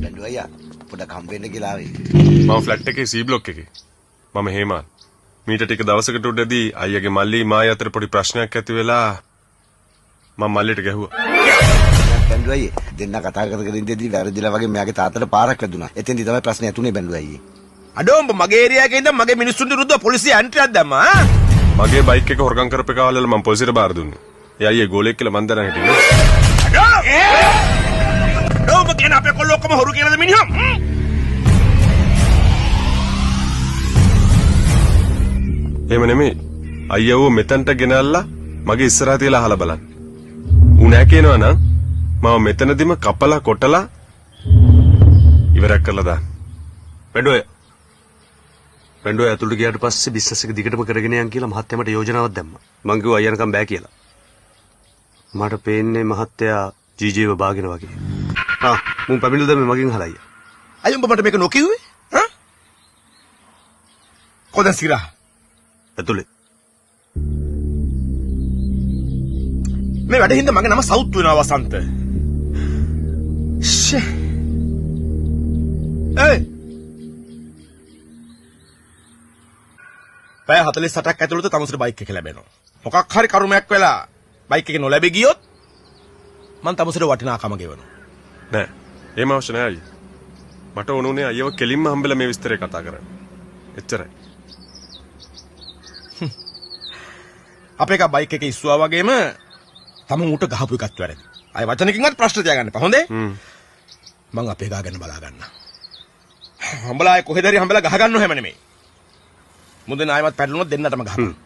බැලුවා අයියා පොඩක් හම්බෙන්න කියලා ආවේ. මම ෆ්ලැට් එකේ C බ්ලොක් එකේ. මම හේමාන්. මීට ටික දවසකට උඩදී අයියාගේ මල්ලි මායි අතර පොඩි ප්‍රශ්නයක් ඇති වෙලා මම මල්ලිට ගැහුවා. බැලුවා අයියේ දෙන්න කතා කරගෙන ඉඳිද්දි වැරදිලා වගේ මෙයාගේ තාත්තට පාරක් වැදුනා. එතෙන්දි තමයි ප්‍රශ්නේ ඇතුනේ බැලුවා අයියේ. අඩෝ උඹ මගේ ඒරියා එකේ ඉඳන් මගේ මිනිස්සුන්ට විරුද්ධව පොලිසිය ඇන්ට්‍රියක් දැම්මා. මගේ බයික් එක හොරගම් කරපේකවල මම පොලිසියට බාර දුන්නා. ඒ අයියේ ගෝලෙක් කියලා මන් දැනන් හිටියේ. අඩෝ උඹ කියන අපේ කොල්ලෝ ඔක්කොම හොරු කියලාද මිනිහා? එහෙම නෙමෙයි. අයියව මෙතනට ගෙනල්ලා මගේ ඉස්සරහා තියලා අහලා බලන්න. ඌ නෑ කියනවා නම් මම මෙතනදිම කපලා කොටලා ඉවරක් කරලා දාන්න. පෙන්ඩෝය ඇතුළට ගියාට පස්සේ බිස්නස් එක දිගටම කරගෙන යන්න කියලා මහත්තයාට යෝජනාවක් දැම්මා. මං කිව්වා අයියනකම් බෑ කියලා. මට පේන්නේ මහත්තයා ජීජීව බාගෙන වගේ. මුන් පැමිණිලා දැම්මේ මගෙන් අහලා අයියා. අයිය උඹ මට මේක නොකියුවේ? හා? කොහෙද සිරා? ඇතුළේ. මේ වැඩ හින්දා මගේ නම සවුත් වෙනවා වසන්ත. ෂේ. පැය 48ක් ඇතුළත තමුසේට බයික් එක ලැබෙනවා. මොකක් හරි කරුමයක් වෙලා බයික් එක නොලැබී ගියොත් මං තමුසේට වටිනාකම ගෙවනවා. නෑ. එහෙම අවශ්‍ය නෑ අයියා. මට ඕනුනේ අයියව කෙලින්ම හම්බෙලා මේ විස්තරේ කතා කරන්න. එච්චරයි. අපේ එක බයික් එක ඉස්සුවා වගේම තමුන් උට ගහපු එකත් වැරදි. අය වචනකින්වත් ප්‍රශ්න තියාගන්න එපා. හොඳේ? මං අපේ ගා ගැන බලා ගන්නවා. හම්බලා අය කොහෙද හරි හම්බලා ගහ ගන්නව හැම නෙමෙයි. මුදෙන් ආයමත් පැටලුනොත් දෙන්නටම ගහනවා.